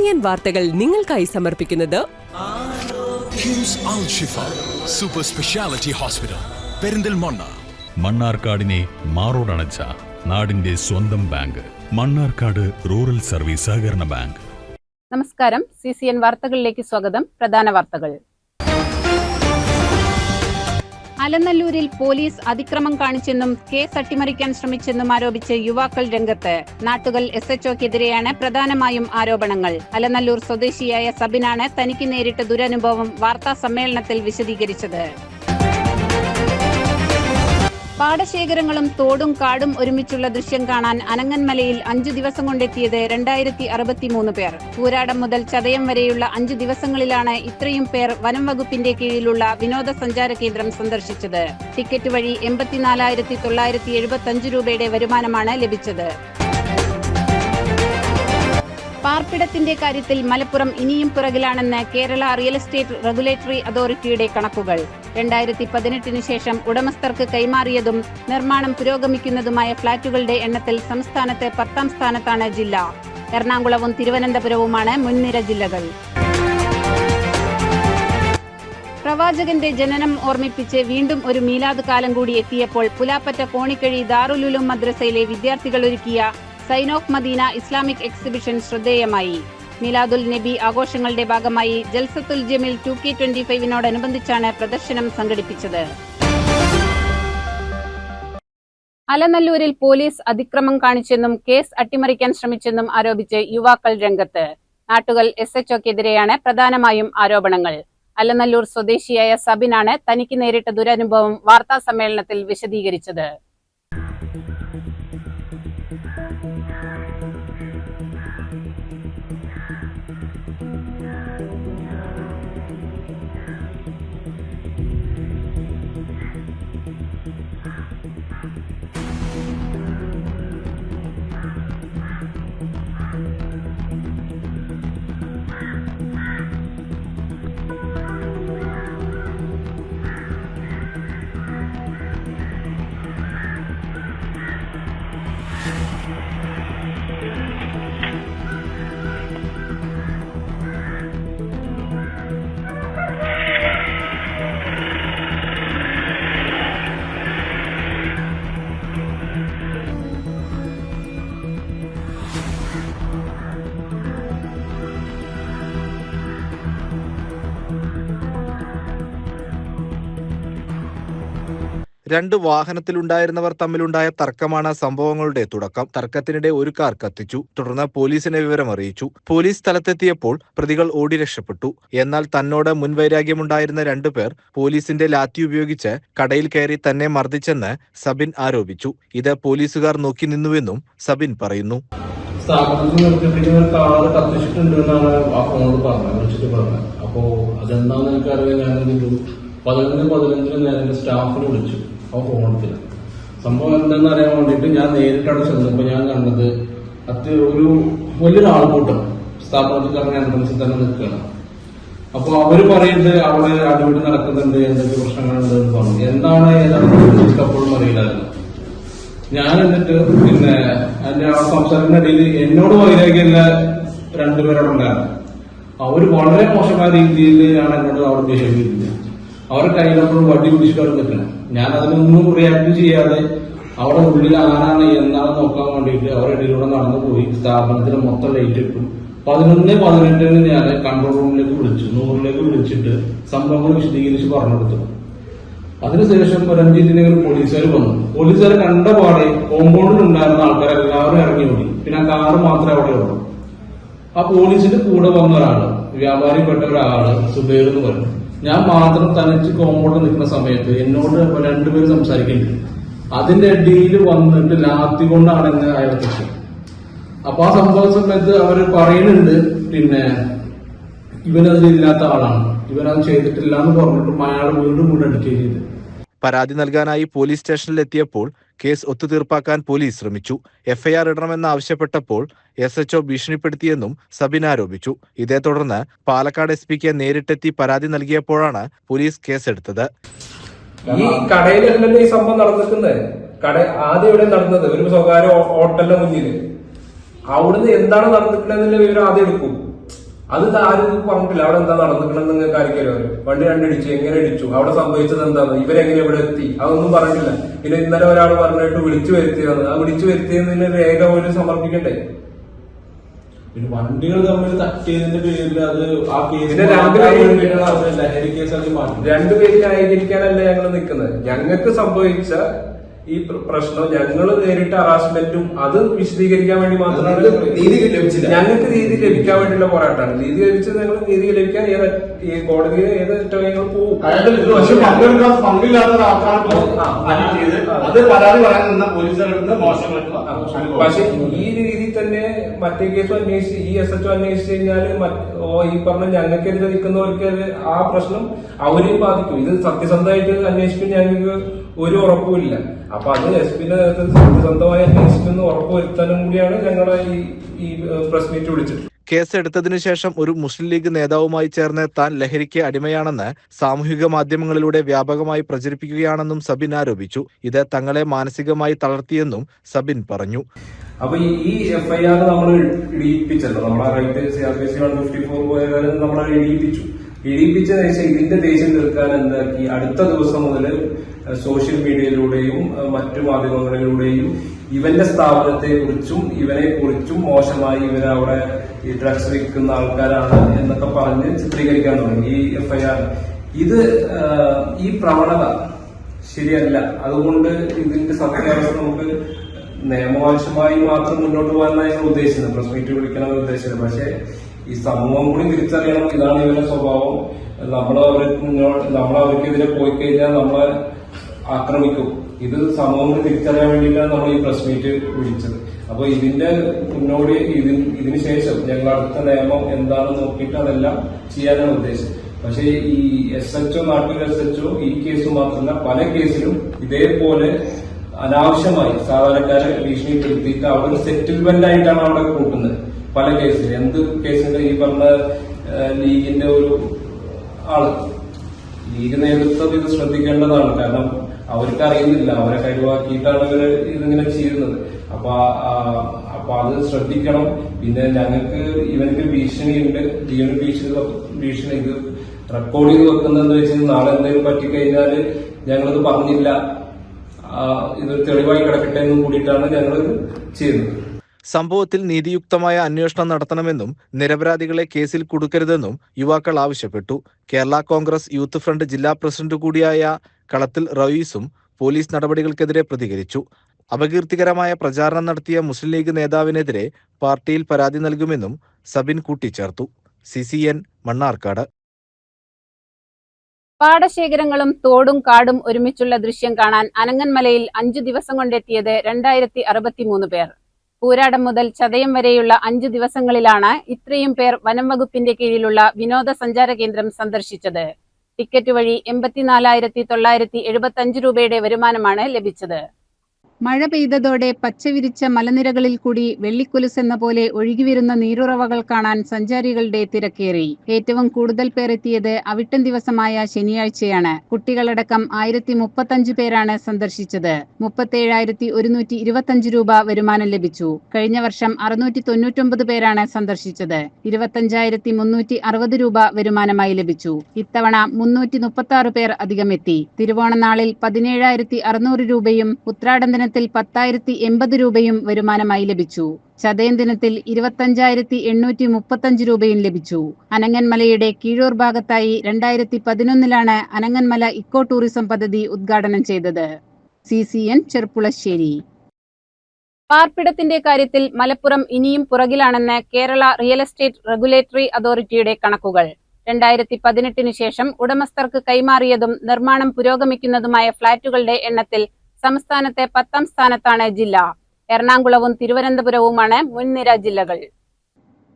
CCN വാർത്തകൾ നിങ്ങൾക്കായി സമർപ്പിക്കുന്നത് കിംസ് അൽ ഷിഫ സൂപ്പർ സ്പെഷ്യാലിറ്റി ഹോസ്പിറ്റൽ പെരിന്തൽമണ്ണ. മണ്ണാർക്കാടിനെ മാറോടണച്ച നാടിന്റെ സ്വന്തം ബാങ്ക് മണ്ണാർക്കാട് റൂറൽ സർവീസ് സഹകരണ ബാങ്ക്. നമസ്കാരം. CCN വാർത്തകളിലേക്ക് സ്വാഗതം. പ്രധാന വാർത്തകൾ. അലനല്ലൂരിൽ പോലീസ് അതിക്രമം കാണിച്ചെന്നും കേസ് അട്ടിമറിക്കാൻ ശ്രമിച്ചെന്നും ആരോപിച്ച് യുവാക്കൾ രംഗത്ത്. നാട്ടുകൽ SHOക്കെതിരെയാണ് പ്രധാനമായും ആരോപണങ്ങൾ. അലനല്ലൂർ സ്വദേശിയായ സബിനാണ് തനിക്ക് നേരിട്ട ദുരനുഭവം വാർത്താ സമ്മേളനത്തിൽ വിശദീകരിച്ചത്. പാടശേഖരങ്ങളും തോടും കാടും ഒരുമിച്ചുള്ള ദൃശ്യം കാണാൻ അനങ്ങന്മലയിൽ 5 ദിവസം കൊണ്ടെത്തിയത് 2063 പേർ. പൂരാടം മുതൽ ചതയം വരെയുള്ള 5 ദിവസങ്ങളിലാണ് ഇത്രയും പേർ വനം വകുപ്പിന്റെ കീഴിലുള്ള വിനോദസഞ്ചാര കേന്ദ്രം സന്ദർശിച്ചത്. ടിക്കറ്റ് വഴി 84,975 രൂപയുടെ വരുമാനമാണ് ലഭിച്ചത്. പാർപ്പിടത്തിന്റെ കാര്യത്തിൽ മലപ്പുറം ഇനിയും പുറകിലാണെന്ന് കേരള റിയൽ എസ്റ്റേറ്റ് റെഗുലേറ്ററി അതോറിറ്റിയുടെ കണക്കുകൾ. 2018 ശേഷം ഉടമസ്ഥർക്ക് കൈമാറിയതും നിർമ്മാണം പുരോഗമിക്കുന്നതുമായ ഫ്ളാറ്റുകളുടെ എണ്ണത്തിൽ സംസ്ഥാനത്ത് 10ാം സ്ഥാനത്താണ് ജില്ല. എറണാകുളവും തിരുവനന്തപുരവുമാണ് മുൻനിര ജില്ലകൾ. പ്രവാചകന്റെ ജനനം ഓർമ്മിപ്പിച്ച് വീണ്ടും ഒരു മീലാദ് കാലം കൂടി എത്തിയപ്പോൾ പുലാപ്പറ്റ കോണിക്കഴി ദാറുൽ ഉലൂം മദ്രസയിലെ വിദ്യാർത്ഥികൾ ഒരുക്കിയ sign of Medina Islamic exhibition ശ്രദ്ധേയമായി. മിലാദുൽ നബി ആഘോഷങ്ങളുടെ ഭാഗമായി ജൽസത്തുൽ ജമീൽ 2K25നോടനുബന്ധിച്ചാണ് പ്രദർശനം സംഘടിപ്പിച്ചത്. അലനല്ലൂരിൽ പോലീസ് അതിക്രമം കാണിച്ചെന്നും കേസ് അട്ടിമറിക്കാൻ ശ്രമിച്ചെന്നും ആരോപിച്ച് യുവാക്കൾ രംഗത്ത്. നാട്ടുകൽ SHOക്കെതിരെയാണ് പ്രധാനമായും ആരോപണങ്ങൾ. അലനല്ലൂർ സ്വദേശിയായ സബിനാണ് തനിക്ക് നേരിട്ട ദുരനുഭവം വാർത്താ സമ്മേളനത്തിൽ വിശദീകരിച്ചത്. രണ്ട് വാഹനത്തിലുണ്ടായിരുന്നവർ തമ്മിലുണ്ടായ തർക്കമാണ് സംഭവങ്ങളുടെ തുടക്കം. തർക്കത്തിനിടെ ഒരു കാർ കത്തിച്ചു. തുടർന്ന് പോലീസിനെ വിവരമറിയിച്ചു. പോലീസ് സ്ഥലത്തെത്തിയപ്പോൾ പ്രതികൾ ഓടി രക്ഷപ്പെട്ടു. എന്നാൽ തന്നോട് മുൻവൈരാഗ്യമുണ്ടായിരുന്ന 2 പേർ പോലീസിന്റെ ലാത്തി ഉപയോഗിച്ച് കടയിൽ കയറി തന്നെ മർദ്ദിച്ചെന്ന് സബിൻ ആരോപിച്ചു. ഇത് പോലീസുകാർ നോക്കി നിന്നുവെന്നും സബിൻ പറയുന്നു. സ്ഥാപനത്തിൽ നിർത്തിയിട്ടിങ്ങനെ കാറ് കത്തിച്ചിട്ടുണ്ടെന്നാണ് ആ ഫോണിൽ വിളിച്ചിട്ട് പറഞ്ഞത്. അപ്പോ അതെന്താണെന്ന് എനിക്കറിയാൻ ഞാനൊരു 11:15 നേരം സ്റ്റാഫിനെ വിളിച്ചു. ആ ഫോൺ എടുത്തില്ല. സംഭവം എന്താണെന്ന് അറിയാൻ വേണ്ടിയിട്ട് ഞാൻ നേരിട്ടാണ് ചെന്നപ്പോൾ ഞാൻ കണ്ടത് ഒരു വലിയൊരു ആൾക്കൂട്ടം സ്ഥാപനത്തിൽ കറങ്ങി എൻട്രൻസിൽ തന്നെ നിൽക്കുകയാണ്. അപ്പൊ അവര് പറയുന്നത് അവിടെ അടിപിടി നടക്കുന്നുണ്ട്, എന്തൊക്കെ പ്രശ്നങ്ങളുണ്ട് എന്ന് പറഞ്ഞു. എന്താണ് ഏതാണ് അപ്പോഴും അറിയില്ലായിരുന്നു. ഞാൻ എന്നിട്ട് പിന്നെ അതിന്റെ ആ സംസാരത്തിനിടയിൽ എന്നോട് വൈരാഗ്യമുള്ള 2 പേരോട് ഉണ്ടായിരുന്നു. അവര് വളരെ മോശമായ രീതിയിലാണ് എന്നോട് അവിടെ ബിഹേവ് ചെയ്തില്ല. അവരുടെ കയ്യിലപ്പോഴും വടി പിടിച്ചിട്ട് നിൽക്കണം. ഞാൻ അതിനൊന്നും റിയാക്ട് ചെയ്യാതെ അവിടെ ഉള്ളിൽ ആരാണ് എന്നാണ് നോക്കാൻ വേണ്ടിയിട്ട് അവരുടെ ഇടയിലൂടെ നടന്നു പോയി. സ്ഥാപനത്തിന് മൊത്തം ലൈറ്റ് ഇട്ടു. 11:18 ഞാൻ കൺട്രോൾ റൂമിലേക്ക് വിളിച്ചു. 100ലേക്ക് വിളിച്ചിട്ട് സംഭവങ്ങൾ വിശദീകരിച്ച് പറഞ്ഞു കൊടുത്തു. അതിനുശേഷം ഒരു 5 മിനിറ്റിന് പോലീസുകാർ വന്നു. പോലീസുകാർ കണ്ട പാടെ കോമ്പൗണ്ടിൽ ഉണ്ടായിരുന്ന ആൾക്കാരെല്ലാവരും ഇറങ്ങി ഓടി. പിന്നെ ആ കാറ് മാത്രമേ അവിടെ ഉള്ളൂ. ആ പോലീസിന്റെ കൂടെ വന്ന ഒരാള്, വ്യാപാരിപ്പെട്ട ഒരാള് സുബൈർ എന്ന് പറഞ്ഞു. ഞാൻ മാത്രം തനിച്ച് കോമ്പൗണ്ടിൽ നിൽക്കുന്ന സമയത്ത് എന്നോട് 2 പേര് സംസാരിക്കുന്നുണ്ട്. അതിന്റെ ഇടയിൽ വന്നിട്ട് ലാത്തി കൊണ്ടാണ് എന്നെ അയാളെത്തിച്ചത്. അപ്പൊ ആ സംഭവ സമയത്ത് അവര് പറയുന്നുണ്ട് പിന്നെ ഇവനതിലില്ലാത്ത ആളാണ്, ഇവനത് ചെയ്തിട്ടില്ല എന്ന് പറഞ്ഞിട്ടും അയാൾ വീണ്ടും അടിക്കുകയും ചെയ്ത്. പരാതി നൽകാനായി പോലീസ് സ്റ്റേഷനിൽ എത്തിയപ്പോൾ കേസ് ഒത്തുതീർപ്പാക്കാൻ പോലീസ് ശ്രമിച്ചു. FIR ഇടണമെന്ന് ആവശ്യപ്പെട്ടപ്പോൾ SHO ഭീഷണിപ്പെടുത്തിയെന്നും സബിൻ ആരോപിച്ചു. ഇതേ തുടർന്ന് പാലക്കാട് SPക്ക് നേരിട്ടെത്തി പരാതി നൽകിയപ്പോഴാണ് പോലീസ് കേസെടുത്തത്. ഈ കടയിലല്ലല്ലോ ഈ സംഭവം നടന്നിരിക്കുന്നത്. ആദ്യം ഇവിടെ നടന്നത് ഒരു സ്വകാര്യ ഹോട്ടലിന്റെ മുന്നിൽ. അവിടുന്ന് എന്താണ് നടന്നിട്ടുള്ളതെന്നുള്ള വിവരം ആദ്യം എടുക്കും. അത് ആരും പറഞ്ഞിട്ടില്ല. അവിടെ എന്താ നടന്നിക്കണെന്ന് നിങ്ങൾക്ക് ആയിരിക്കും വണ്ടി കണ്ടിടിച്ചു, എങ്ങനെ ഇടിച്ചു, അവിടെ സംഭവിച്ചത് എന്താണ്, ഇവരെങ്ങനെ ഇവിടെ എത്തി, അതൊന്നും പറഞ്ഞിട്ടില്ല. പിന്നെ ഇന്നലെ ഒരാൾ പറഞ്ഞിട്ട് വിളിച്ചു വരുത്തിയതാണ്. ആ വിളിച്ചു വരുത്തിയതിന് രേഖ പോലും സമർപ്പിക്കണ്ടേ? പിന്നെ വണ്ടികൾ തമ്മിൽ തട്ടിയതിന്റെ പേരിൽ അത് ആ കേസിൽ ലഹരി കേസാക്കി മാറ്റി. രണ്ടുപേരും ന്യായീകരിക്കാനല്ല ഞങ്ങൾ നിൽക്കുന്നത്. ഞങ്ങൾക്ക് സംഭവിച്ച ഈ പ്രശ്നം ഞങ്ങൾ നേരിട്ട ഹറാസ്മെന്റും അത് വിശദീകരിക്കാൻ വേണ്ടി മാത്രമാണ്. നീതി ലഭിച്ചില്ല. ഞങ്ങൾക്ക് നീതി ലഭിക്കാൻ വേണ്ടിയുള്ള പോരാട്ടമാണ്. നീതി ലഭിച്ചത് ഞങ്ങൾ നീതി ലഭിക്കാൻ ഈ കോടതിയിൽ ഏത് ഞങ്ങൾ പോകും. പക്ഷെ ഈ രീതിയിൽ തന്നെ മറ്റേ കേസും അന്വേഷിച്ച് ഈ SHO അന്വേഷിച്ച് കഴിഞ്ഞാല് ഈ പറഞ്ഞ ഞങ്ങൾക്കെതിരെ നിൽക്കുന്നവർക്ക് ആ പ്രശ്നം അവരെയും ബാധിക്കും. ഇത് സത്യസന്ധമായിട്ട് അന്വേഷിക്കും ഞങ്ങൾക്ക് ഒരു ഉറപ്പുമില്ല. അപ്പൊ അത് SP-ന്റെ നേതൃത്വത്തിൽ സത്യസന്ധമായി അന്വേഷിക്കുന്ന ഉറപ്പുവരുത്താനും കൂടിയാണ് ഞങ്ങളെ ഈ പ്രസ് മീറ്റ് വിളിച്ചത്. കേസെടുത്തതിനു ശേഷം ഒരു മുസ്ലിം ലീഗ് നേതാവുമായി ചേർന്ന് താൻ ലഹരിക്ക് അടിമയാണെന്ന് സാമൂഹിക മാധ്യമങ്ങളിലൂടെ വ്യാപകമായി പ്രചരിപ്പിക്കുകയാണെന്നും സബിൻ ആരോപിച്ചു. ഇത് തങ്ങളെ മാനസികമായി തളർത്തിയെന്നും സബിൻ പറഞ്ഞു. അപ്പൊ ഈ FIR നമ്മൾ ഇടിയിപ്പിച്ചല്ലോ, നമ്മളെ റൈറ്റ് CRPC 154 നമ്മളെ ഇടിയിപ്പിച്ചതിന് ശേഷം ഇതിന്റെ ദേഷ്യം തീർക്കാൻ എന്താക്കി, അടുത്ത ദിവസം മുതൽ സോഷ്യൽ മീഡിയയിലൂടെയും മറ്റു മാധ്യമങ്ങളിലൂടെയും ഇവന്റെ സ്ഥാപനത്തെ കുറിച്ചും ഇവനെ കുറിച്ചും മോശമായി ഇവരവിടെ ഈ ഡ്രഗ്സ് വിൽക്കുന്ന ആൾക്കാരാണ് എന്നൊക്കെ പറഞ്ഞ് ചിത്രീകരിക്കാൻ തുടങ്ങി. ഈ FIR ഈ പ്രവണത ശരിയല്ല. അതുകൊണ്ട് ഇതിന്റെ സത്യാവസ്ഥ നമുക്ക് നിയമവശമായി മാത്രം മുന്നോട്ട് പോകാനാണ് ഞങ്ങൾ ഉദ്ദേശിച്ചത്. പ്രസ് മീറ്റ് വിളിക്കണമെന്ന് ഉദ്ദേശിച്ചത്. പക്ഷെ ഈ സമൂഹം കൂടി തിരിച്ചറിയണം, ഇതാണ് ഇവരുടെ സ്വഭാവം. നമ്മളവർക്കെതിരെ പോയി കഴിഞ്ഞാൽ നമ്മളെ ആക്രമിക്കും. ഇത് സമൂഹം കൂടി തിരിച്ചറിയാൻ വേണ്ടിയിട്ടാണ് നമ്മൾ ഈ പ്രസ് മീറ്റ് വിളിച്ചത്. അപ്പൊ ഇതിന്റെ മുന്നോടി ഇതിന് ശേഷം ഞങ്ങൾ അടുത്ത നിയമം എന്താണെന്ന് നോക്കിയിട്ട് അതെല്ലാം ചെയ്യാനാണ് ഉദ്ദേശിച്ചത്. പക്ഷേ ഈ SHO നാട്ടിൽ SHO ഈ കേസ് മാത്രമല്ല പല കേസിലും ഇതേപോലെ അനാവശ്യമായി സാധാരണക്കാരെ ഭീഷണിപ്പെടുത്തിയിട്ട് അവിടെ ഒരു സെറ്റിൽമെന്റ് ആയിട്ടാണ് അവിടെ കൂട്ടുന്നത്. പല കേസിൽ എന്ത് കേസിന്റെ ഈ പറഞ്ഞ ലീഗിന്റെ ഒരു ആള് ലീഗ് നേതൃത്വം ഇത് ശ്രദ്ധിക്കേണ്ടതാണ്. കാരണം അവർക്ക് അറിയുന്നില്ല, അവരെ കഴിവാക്കിയിട്ടാണ് ഇവര് ഇതിങ്ങനെ ചെയ്യുന്നത്. അപ്പൊ അത് ശ്രദ്ധിക്കണം. പിന്നെ ഞങ്ങൾക്ക് ഇവനക്ക് ഭീഷണിയുണ്ട്, ജീവന് ഭീഷണി ഇത് റെക്കോർഡ് ചെയ്ത് വെക്കുന്നതെന്ന് വെച്ചാൽ നാളെ എന്തെങ്കിലും പറ്റിക്കഴിഞ്ഞാല് ഞങ്ങളിത് പറഞ്ഞില്ല, ഇതൊരു തെളിവായി കിടക്കട്ടെ എന്നും കൂടിയിട്ടാണ് ഞങ്ങൾ ചെയ്യുന്നത്. സംഭവത്തിൽ നീതിയുക്തമായ അന്വേഷണം നടത്തണമെന്നും നിരപരാധികളെ കേസിൽ കുടുക്കരുതെന്നും യുവാക്കൾ ആവശ്യപ്പെട്ടു. കേരള കോൺഗ്രസ് യൂത്ത് ഫ്രണ്ട് ജില്ലാ പ്രസിഡന്റ് കൂടിയായ കളത്തിൽ റയീസും പോലീസ് നടപടികൾക്കെതിരെ പ്രതികരിച്ചു. അപകീർത്തികരമായ പ്രചാരണം നടത്തിയ മുസ്ലിം ലീഗ് നേതാവിനെതിരെ പാർട്ടിയിൽ പരാതി നൽകുമെന്നും സബിൻ കൂട്ടിച്ചേർത്തു. CCN മണ്ണാർക്കാട്. പാടശേഖരങ്ങളും തോടും കാടും ഒരുമിച്ചുള്ള ദൃശ്യം കാണാൻ അനങ്ങൻമലയിൽ 5 ദിവസം കൊണ്ടെത്തിയത് 2063 പേർ. പൂരാടം മുതൽ ചതയം വരെയുള്ള 5 ദിവസങ്ങളിലാണ് ഇത്രയും പേർ വനം വകുപ്പിന്റെ കീഴിലുള്ള വിനോദസഞ്ചാര കേന്ദ്രം സന്ദർശിച്ചത്. ടിക്കറ്റ് വഴി 84,975 രൂപയുടെ വരുമാനമാണ് ലഭിച്ചത്. മഴ പെയ്തതോടെ പച്ചവിരിച്ച മലനിരകളിൽ കൂടി വെള്ളിക്കൊലുസെന്ന പോലെ ഒഴുകിവരുന്ന നീരുറവകൾ കാണാൻ സഞ്ചാരികളുടെ തിരക്കേറി. ഏറ്റവും കൂടുതൽ പേർ എത്തിയത് അവിട്ടം ദിവസമായ ശനിയാഴ്ചയാണ്. കുട്ടികളടക്കം 1035 പേരാണ് സന്ദർശിച്ചത്. 37,125 രൂപ വരുമാനം ലഭിച്ചു. കഴിഞ്ഞ വർഷം 699 പേരാണ് സന്ദർശിച്ചത്. 25,360 രൂപ വരുമാനമായി ലഭിച്ചു. ഇത്തവണ 336 പേർ അധികമെത്തി. തിരുവോണനാളിൽ 17,600 രൂപയും ഉത്രാടം 10,080 രൂപയും വരുമാനമായി ലഭിച്ചു. ചതയം ദിനത്തിൽ 25,835 രൂപയും ലഭിച്ചു. അനങ്ങൻമലയുടെ കീഴൂർ ഭാഗത്തായി 2011 അനങ്ങൻമല ഇക്കോ ടൂറിസം പദ്ധതി ഉദ്ഘാടനം ചെയ്തത്. CCN ചെർപ്പുളശ്ശേരി. പാർപ്പിടത്തിന്റെ കാര്യത്തിൽ മലപ്പുറം ഇനിയും പുറകിലാണെന്ന് കേരള റിയൽ എസ്റ്റേറ്റ് റെഗുലേറ്ററി അതോറിറ്റിയുടെ കണക്കുകൾ. 2018 ശേഷം ഉടമസ്ഥർക്ക് കൈമാറിയതും നിർമ്മാണം പുരോഗമിക്കുന്നതുമായ ഫ്ളാറ്റുകളുടെ എണ്ണത്തിൽ സംസ്ഥാനത്തെ 10ാം സ്ഥാനത്താണ് ജില്ല. എറണാകുളവും തിരുവനന്തപുരവുമാണ് മുൻനിര ജില്ലകൾ.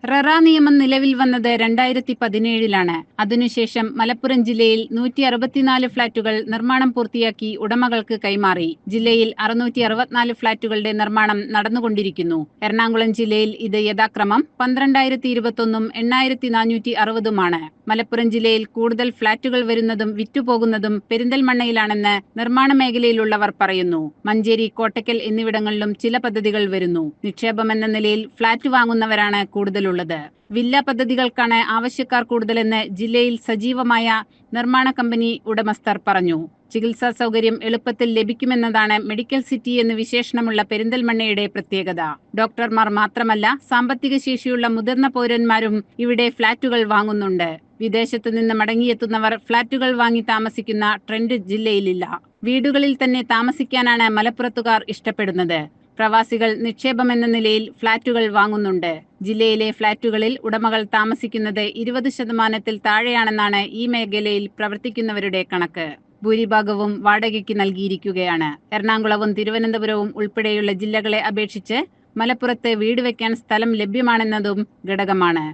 റെറ നിയമം നിലവിൽ വന്നത് 2017 അതിനുശേഷം മലപ്പുറം ജില്ലയിൽ 164 ഫ്ളാറ്റുകൾ നിർമ്മാണം പൂർത്തിയാക്കി ഉടമകൾക്ക് കൈമാറി. ജില്ലയിൽ 664 ഫ്ളാറ്റുകളുടെ നിർമ്മാണം നടന്നുകൊണ്ടിരിക്കുന്നു. എറണാകുളം ജില്ലയിൽ ഇത് യഥാക്രമം 12,021 8,460 മലപ്പുറം ജില്ലയിൽ കൂടുതൽ ഫ്ളാറ്റുകൾ വരുന്നതും വിറ്റുപോകുന്നതും പെരിന്തൽമണ്ണയിലാണെന്ന് നിർമ്മാണ മേഖലയിലുള്ളവർ പറയുന്നു. മഞ്ചേരി, കോട്ടക്കൽ എന്നിവിടങ്ങളിലും ചില പദ്ധതികൾ വരുന്നു. നിക്ഷേപമെന്ന നിലയിൽ ഫ്ളാറ്റ് വാങ്ങുന്നവരാണ് കൂടുതലുള്ളത്. വില്ല പദ്ധതികൾക്കാണ് ആവശ്യക്കാർ കൂടുതലെന്ന് ജില്ലയിൽ സജീവമായ നിർമ്മാണ കമ്പനി ഉടമസ്ഥർ പറഞ്ഞു. ചികിത്സാ സൗകര്യം എളുപ്പത്തിൽ ലഭിക്കുമെന്നതാണ് മെഡിക്കൽ സിറ്റി എന്ന് വിശേഷണമുള്ള പെരിന്തൽമണ്ണയുടെ പ്രത്യേകത. ഡോക്ടർമാർ മാത്രമല്ല, സാമ്പത്തിക ശേഷിയുള്ള മുതിർന്ന പൗരന്മാരും ഇവിടെ ഫ്ളാറ്റുകൾ വാങ്ങുന്നുണ്ട്. വിദേശത്തു നിന്ന് മടങ്ങിയെത്തുന്നവർ ഫ്ളാറ്റുകൾ വാങ്ങി താമസിക്കുന്ന ട്രെൻഡ് ജില്ലയിലില്ല. വീടുകളിൽ തന്നെ താമസിക്കാനാണ് മലപ്പുറത്തുകാർ ഇഷ്ടപ്പെടുന്നത്. പ്രവാസികൾ നിക്ഷേപമെന്ന നിലയിൽ ഫ്ളാറ്റുകൾ വാങ്ങുന്നുണ്ട്. ജില്ലയിലെ ഫ്ളാറ്റുകളിൽ ഉടമകൾ താമസിക്കുന്നത് 20% താഴെയാണെന്നാണ് ഈ മേഖലയിൽ പ്രവർത്തിക്കുന്നവരുടെ കണക്ക്. ഭൂരിഭാഗവും വാടകയ്ക്ക് നൽകിയിരിക്കുകയാണ്. എറണാകുളവും തിരുവനന്തപുരവും ഉൾപ്പെടെയുള്ള ജില്ലകളെ അപേക്ഷിച്ച് മലപ്പുറത്ത് വീട് വയ്ക്കാൻ സ്ഥലം ലഭ്യമാണെന്നതും ഘടകമാണ്.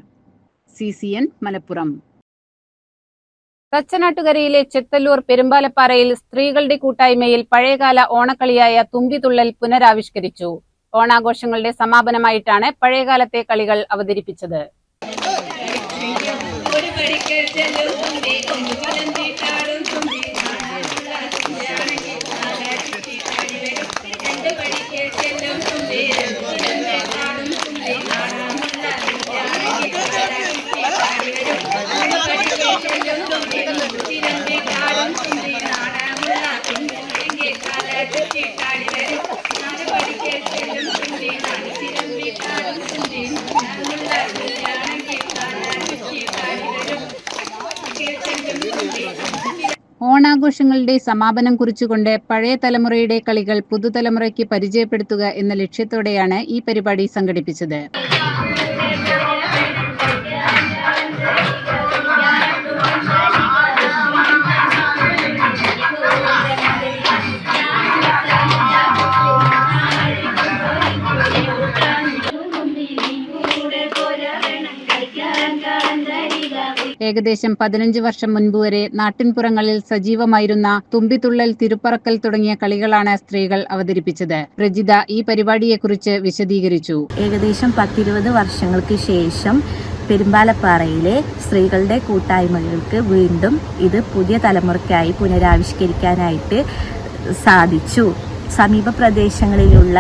CCN മലപ്പുറം. തച്ചനാട്ടുകരയിലെ ചെത്തല്ലൂർ പെരുമ്പാലപ്പാറയിൽ സ്ത്രീകളുടെ കൂട്ടായ്മയിൽ പഴയകാല ഓണക്കളിയായ തുമ്പിതുള്ളൽ പുനരാവിഷ്കരിച്ചു. ഓണാഘോഷങ്ങളുടെ സമാപനമായിട്ടാണ് പഴയകാലത്തെ കളികൾ അവതരിപ്പിച്ചത്. ഓണാഘോഷങ്ങളുടെ സമാപനം കുറിച്ചുകൊണ്ട് പഴയ തലമുറയുടെ കളികൾ പുതുതലമുറയ്ക്ക് പരിചയപ്പെടുത്തുക എന്ന ലക്ഷ്യത്തോടെയാണ് ഈ പരിപാടി സംഘടിപ്പിച്ചത്. ഏകദേശം 15 വർഷം മുൻപ് വരെ നാട്ടിൻപുറങ്ങളിൽ സജീവമായിരുന്ന തുമ്പിതുള്ളൽ, തിരുപ്പറക്കൽ തുടങ്ങിയ കളികളാണ് സ്ത്രീകൾ അവതരിപ്പിച്ചത്. പ്രജിത ഈ പരിപാടിയെക്കുറിച്ച് വിശദീകരിച്ചു. ഏകദേശം 10-20 വർഷങ്ങൾക്ക് ശേഷം പെരുമ്പാലപ്പാറയിലെ സ്ത്രീകളുടെ കൂട്ടായ്മകൾക്ക് വീണ്ടും ഇത് പുതിയ തലമുറയ്ക്കായി പുനരാവിഷ്കരിക്കാനായിട്ട് സാധിച്ചു. സമീപ പ്രദേശങ്ങളിലുള്ള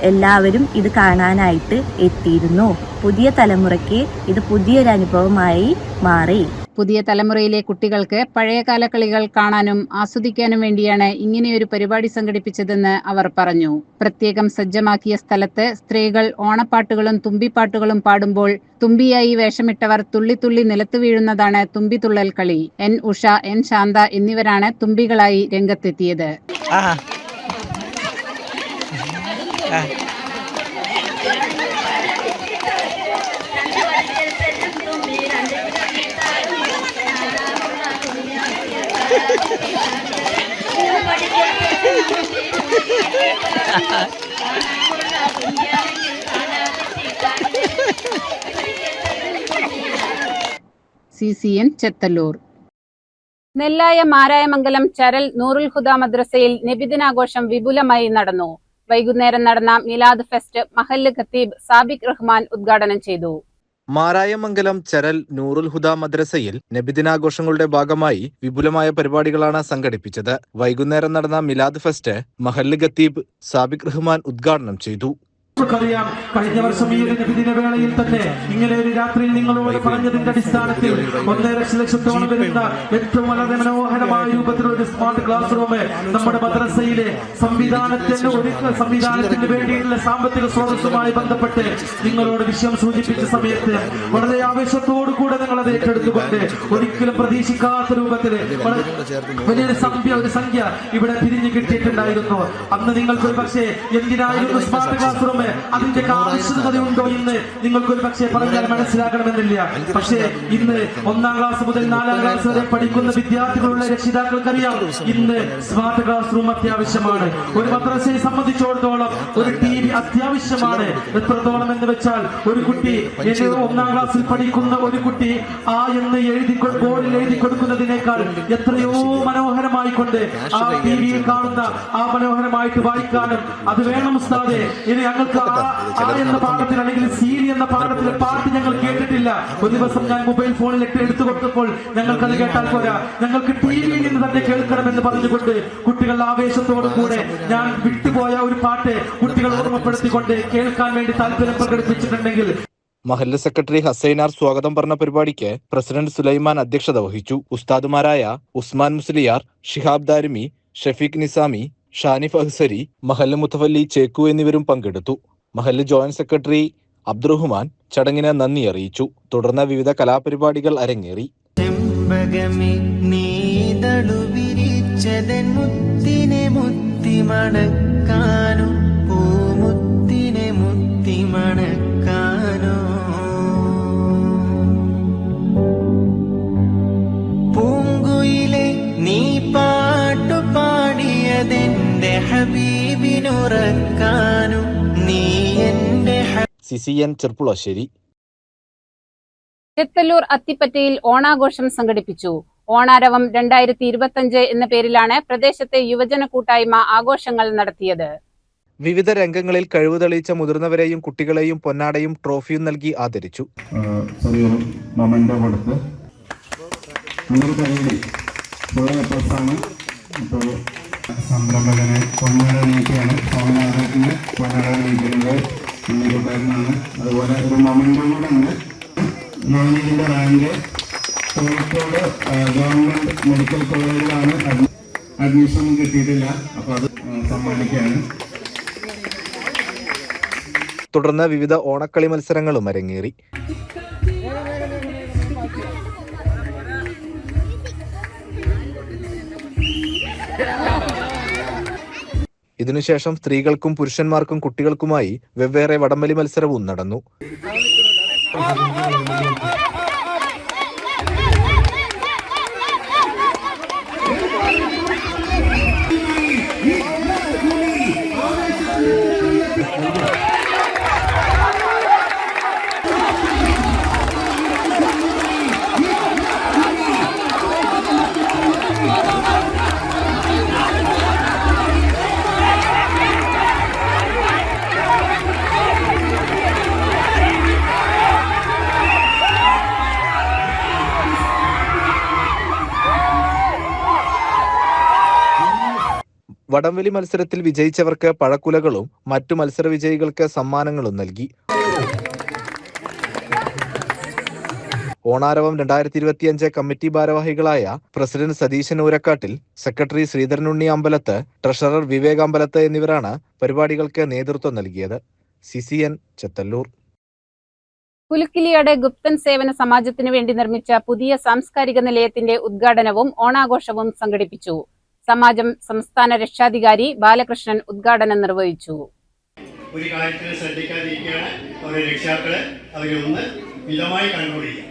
എല്ലാവരും ഇത് കാണാനായിട്ട് എത്തിയിരുന്നു. പുതിയ തലമുറയ്ക്ക് ഇത് പുതിയൊരു അനുഭവമായി മാറി. പുതിയ തലമുറയിലെ കുട്ടികൾക്ക് പഴയകാല കളികൾ കാണാനും ആസ്വദിക്കാനും വേണ്ടിയാണ് ഇങ്ങനെയൊരു പരിപാടി സംഘടിപ്പിച്ചതെന്ന് അവർ പറഞ്ഞു. പ്രത്യേകം സജ്ജമാക്കിയ സ്ഥലത്ത് സ്ത്രീകൾ ഓണപ്പാട്ടുകളും തുമ്പിപ്പാട്ടുകളും പാടുമ്പോൾ തുമ്പിയായി വേഷമിട്ടവർ തുള്ളിത്തുള്ളി നിലത്ത് വീഴുന്നതാണ് തുമ്പിതുള്ളൽ കളി. N ഉഷ, N ശാന്ത എന്നിവരാണ് തുമ്പികളായി രംഗത്തെത്തിയത്. CCN ചെത്തല്ലൂർ. നെല്ലായ മാരായമംഗലം ചരൽ നൂറുൽ ഹുദ മദ്രസയിൽ നബിദിനാഘോഷം വിപുലമായി നടന്നു. വൈകുന്നേരം നടന്ന മിലാദ് ഫെസ്റ്റ് മഹല്ല് ഖത്തീബ് സാബിഖ് റഹ്മാൻ ഉദ്ഘാടനം ചെയ്തു. മാരായമംഗലം ചരൽ നൂറുൽ ഹുദ മദ്രസയിൽ നബിദിനാഘോഷങ്ങളുടെ ഭാഗമായി വിപുലമായ പരിപാടികളാണ് സംഘടിപ്പിച്ചത്. വൈകുന്നേരം നടന്ന മിലാദ് ഫെസ്റ്റ് മഹല്ല് ഖത്തീബ് സാബിഖ് റഹ്മാൻ ഉദ്ഘാടനം ചെയ്തു. നമുക്കറിയാം, കഴിഞ്ഞ വർഷം ഈ ഒരു നബിദിന വേളയിൽ തന്നെ ഇങ്ങനെ ഒരു രാത്രിയിൽ നിങ്ങളോട് പറഞ്ഞതിന്റെ അടിസ്ഥാനത്തിൽ 1.5 ലക്ഷത്തോളം വരുന്ന ഏറ്റവും വളരെ മനോഹരമായ രൂപത്തിലുള്ള ഒരു സ്മാർട്ട് ക്ലാസ് റൂം നമ്മുടെ മദ്രസയിലെ സംവിധാനത്തിന് വേണ്ടിയുള്ള സാമ്പത്തിക സ്രോതസ്സുമായി ബന്ധപ്പെട്ട് നിങ്ങളോട് വിഷയം സൂചിപ്പിച്ച സമയത്ത് വളരെ ആവേശത്തോടു കൂടെ നിങ്ങൾ അത് ഏറ്റെടുത്തുകൊണ്ട് ഒരിക്കലും പ്രതീക്ഷിക്കാത്ത രൂപത്തിൽ വലിയൊരു സംഖ്യ ഇവിടെ പിരിഞ്ഞു കിട്ടിയിട്ടുണ്ടായിരുന്നു. അന്ന് നിങ്ങൾക്ക് പക്ഷേ എന്തിനായിരുന്നു സ്മാർട്ട് ക്ലാസ് റൂം, അതിന്റെ ആവശ്യകതയുണ്ടോ എന്ന് നിങ്ങൾക്കൊരു പക്ഷേ പറഞ്ഞാൽ മനസ്സിലാക്കണമെന്നില്ല. പക്ഷേ ഇന്ന് 1ാം ക്ലാസ് മുതൽ 4ാം ക്ലാസ് വരെ പഠിക്കുന്ന വിദ്യാർത്ഥികളുള്ള രക്ഷിതാക്കൾക്കറിയാം, ഇന്ന് സ്മാർട്ട് ക്ലാസ് റൂം അത്യാവശ്യമാണ്. ഒരു മദ്രസയെ സംബന്ധിച്ചിടത്തോളം ഒരു TV അത്യാവശ്യമാണ്. എത്രത്തോളം എന്ന് വെച്ചാൽ ഒരു കുട്ടി 1ാം ക്ലാസ്സിൽ പഠിക്കുന്ന ഒരു കുട്ടി ആ എന്ന് ബോർഡിൽ എഴുതി കൊടുക്കുന്നതിനേക്കാൾ എത്രയോ മനോഹരമായി കൊണ്ട് ആ TV കാണുന്ന ആ മനോഹരമായിട്ട് വായിക്കാനും അത് വേണം ഉസ്താദേ, ഇനി ഞങ്ങൾക്ക് ഞങ്ങൾക്ക് ആ എന്ന പാഠത്തിൽ അല്ലെങ്കിൽ സീനി എന്ന പാഠത്തിലെ പാട്ട് ഞങ്ങൾ കേട്ടിട്ടില്ല. ഒരു ദിവസം ഞാൻ മൊബൈൽ ഫോണിൽ എടുത്തു കൊടുത്തപ്പോൾ ഞങ്ങൾക്കത് കേട്ടാൽ പോരാ, ഞങ്ങൾക്ക് ടിവിയിൽ നിന്ന് തന്നെ കേൾക്കണമെന്ന് പറഞ്ഞുകൊണ്ട് കുട്ടികൾ ആവേശത്തോടു കൂടെ ഞാൻ വിട്ടുപോയ ഒരു പാട്ട് കുട്ടികൾ ഓർമ്മപ്പെടുത്തിക്കൊണ്ട് കേൾക്കാൻ വേണ്ടി താല്പര്യം പ്രകടിപ്പിച്ചിട്ടുണ്ടെങ്കിൽ. മഹല്ല് സെക്രട്ടറി ഹസൈനാർ സ്വാഗതം പറഞ്ഞ പരിപാടിക്ക് പ്രസിഡന്റ് സുലൈമാൻ അധ്യക്ഷത വഹിച്ചു. ഉസ്താദുമാരായ ഉസ്മാൻ മുസ്ലിയാർ, ഷിഹാബ് ദാരിമി, ഷഫീഖ് നിസാമി, ഷാനിഫ് അഹ്സരി, മഹല്ല് മുത്തവല്ലി ചേക്കു എന്നിവരും പങ്കെടുത്തു. മഹല്ല് ജോയിന്റ് സെക്രട്ടറി അബ്ദുറഹ്മാൻ ചടങ്ങിന് നന്ദി അറിയിച്ചു. തുടർന്ന് വിവിധ കലാപരിപാടികൾ അരങ്ങേറി. പൂങ്കുയിലെ നീ പാട്ടുപാടിയതെന്റെ ഹബീബിനുറക്കാനും നീ എന്റെ CCN ചെർപ്പുളശ്ശേരി. ചെത്തല്ലൂർ അത്തിപ്പറ്റയിൽ ഓണാഘോഷം സംഘടിപ്പിച്ചു. ഓണാരവം 2025 എന്ന പേരിലാണ് പ്രദേശത്തെ യുവജന കൂട്ടായ്മ ആഘോഷങ്ങൾ നടത്തിയത്. വിവിധ രംഗങ്ങളിൽ കഴിവ് തെളിയിച്ച മുതിർന്നവരെയും കുട്ടികളെയും പൊന്നാടയും ട്രോഫിയും നൽകി ആദരിച്ചു. ചെറിയൊരു മൊമെന്റോ കൊടുത്ത് സംരംഭകനെ പൊന്നാട നീക്കിയാണ് സ്വാമിനാഥത്തിന് പൊന്നാട നീക്കുന്നത് ഉണ്ണിക്കുട്ടനാണ്. അതുപോലെ ഒരു മൊമെന്റോ കൂടെ ഉണ്ട്. ജോലിയുടെ റാങ്ക് കോഴിക്കോട് ഗവൺമെന്റ് മെഡിക്കൽ കോളേജിലാണ് അഡ്മിഷൻ കിട്ടിയിട്ടില്ല. അപ്പൊ അത് സമ്മാനിക്കുകയാണ്. തുടർന്ന് വിവിധ ഓണക്കളി മത്സരങ്ങളും അരങ്ങേറി. ഇതിനുശേഷം സ്ത്രീകൾക്കും പുരുഷന്മാർക്കും കുട്ടികൾക്കുമായി വെവ്വേറെ വടംവലി മത്സരവും നടന്നു. വടംവലി മത്സരത്തിൽ വിജയിച്ചവർക്ക് പഴക്കുലകളും മറ്റു മത്സര വിജയികൾക്ക് സമ്മാനങ്ങളും നൽകി. ഓണാരവം 2025 കമ്മിറ്റി ഭാരവാഹികളായ president Satheesan ഊരക്കാട്ടിൽ, secretary Sreedharanunni അമ്പലത്ത്, treasurer Vivek അമ്പലത്ത് എന്നിവരാണ് പരിപാടികൾക്ക് നേതൃത്വം നൽകിയത്. CCN ചെത്തല്ലൂർ. കുലുക്കിലിയുടെ ഗുപ്തൻ സേവന സമാജത്തിനു വേണ്ടി നിർമ്മിച്ച പുതിയ സാംസ്കാരിക നിലയത്തിന്റെ ഉദ്ഘാടനവും ഓണാഘോഷവും സംഘടിപ്പിച്ചു. സമാജം സംസ്ഥാന രക്ഷാധികാരി ബാലകൃഷ്ണൻ ഉദ്ഘാടനം നിർവഹിച്ചു. ഒരു കാര്യത്തിൽ ശ്രദ്ധിക്കാതിരിക്കുകയാണ് അവരുടെ രക്ഷാക്കളെ അവരൊന്ന് മിതമായി കണ്ടുപിടിക്കുക.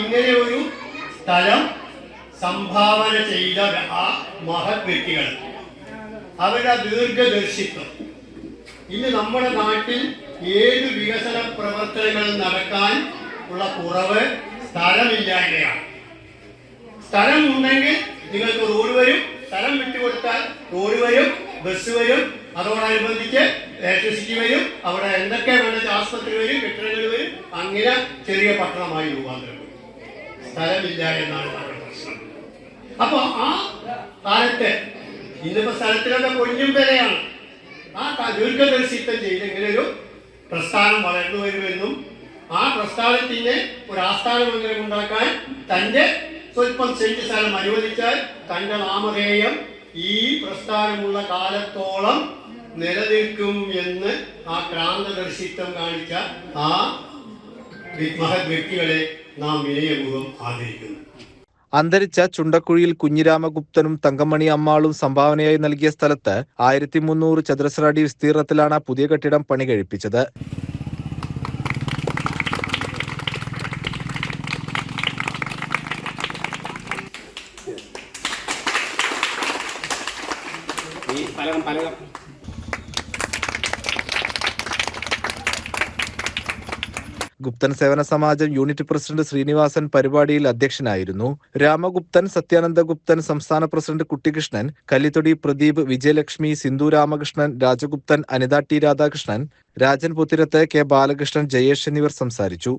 ഇങ്ങനെ ഒരു സ്ഥലം സംഭാവന ചെയ്ത ആ മഹത് വ്യക്തികൾ, അവരുടെ ദീർഘദർശിത്വം ഇന്ന് നമ്മുടെ നാട്ടിൽ ഏത് വികസന പ്രവർത്തനങ്ങൾ നടക്കാൻ ഉള്ള കുറവ് സ്ഥലമില്ലായ്മയാണ്. സ്ഥലം ഉണ്ടെങ്കിൽ നിങ്ങൾക്ക് റോഡ് വരും, സ്ഥലം വിട്ടുകൊടുത്താൽ റോഡ് വരും, ബസ് വരും, അതോടനുബന്ധിച്ച് ഇലക്ട്രിസിറ്റി വരും, അവിടെ എന്തൊക്കെ വേണ്ടത് ആശുപത്രി വരും, കെട്ടിടങ്ങൾ വരും, അങ്ങനെ ചെറിയ പട്ടണമായി രൂപാന്തരം. സ്ഥലമില്ല എന്നാണ് നമ്മുടെ പ്രശ്നം. അപ്പൊ ആ കാലത്ത് ഇന്നിപ്പോ സ്ഥലത്തിലൊക്കെ കൊഞ്ഞും വിലയാണ്. ആ ദീർഘദർശിത്വം ചെയ്ത് ഇങ്ങനെ ഒരു പ്രസ്ഥാനം വളർന്നു വരുമെന്നും ആ പ്രസ്ഥാനത്തിന് ഒരു ആസ്ഥാന മന്ദിരം ഉണ്ടാക്കാൻ തന്റെ സ്വല്പം സെന്റ് സ്ഥലം അനുവദിച്ചാൽ തന്റെ നാമധേയം ഈ പ്രസ്ഥാനമുള്ള കാലത്തോളം നിലനിൽക്കും എന്ന് ആ ക്രാന്തദർശിത്വം കാണിച്ച ആ മഹത് വ്യക്തികളെ നാം വിനയപൂർവ്വം ആദരിക്കുന്നു. അന്തരിച്ച ചുണ്ടക്കുഴിയിൽ കുഞ്ഞിരാമഗുപ്തനും തങ്കമണി അമ്മാളും സംഭാവനയായി നൽകിയ സ്ഥലത്ത് 1300 ചതുരശ്ര അടി വിസ്തീർണത്തിലാണ് പുതിയ കെട്ടിടം പണി കഴിപ്പിച്ചത്. ഗുപ്തൻ സേവന സമാജം യൂണിറ്റ് പ്രസിഡന്റ് ശ്രീനിവാസൻ പരിപാടിയിൽ അധ്യക്ഷനായിരുന്നു. രാമഗുപ്തൻ, സത്യാനന്ദ ഗുപ്തൻ, സംസ്ഥാന president Kuttikrishnan, Kallithodi Pradeep, Vijayalakshmi, Sindhu Ramakrishnan, Rajaguptan, Anitha T Radhakrishnan, Rajan Puthirath, K Balakrishnan, Jayesh എന്നിവർ സംസാരിച്ചു.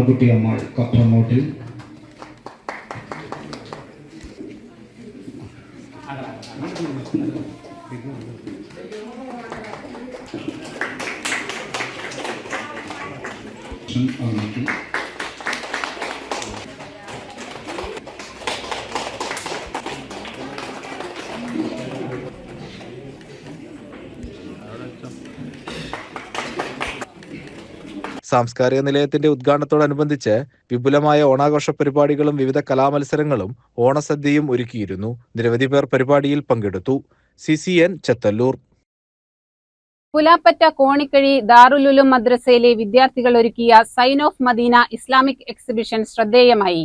കുട്ടിയമ്മ കപ്രമോട്ടിൽ സാംസ്കാരിക നിലയത്തിന്റെ ഉദ്ഘാടനത്തോടനുബന്ധിച്ച് വിപുലമായ ഓണാഘോഷ പരിപാടികളും വിവിധ കലാമത്സരങ്ങളും ഓണസദ്യയും ഒരുക്കിയിരുന്നു. നിരവധി പേർ പരിപാടിയിൽ പങ്കെടുത്തു. CCN ചെത്തല്ലൂർ. പുലാപ്പറ്റ കോണിക്കഴി ദാറുലുലും മദ്രസയിലെ വിദ്യാർത്ഥികൾ ഒരുക്കിയ sign of Medina Islamic exhibition ശ്രദ്ധേയമായി.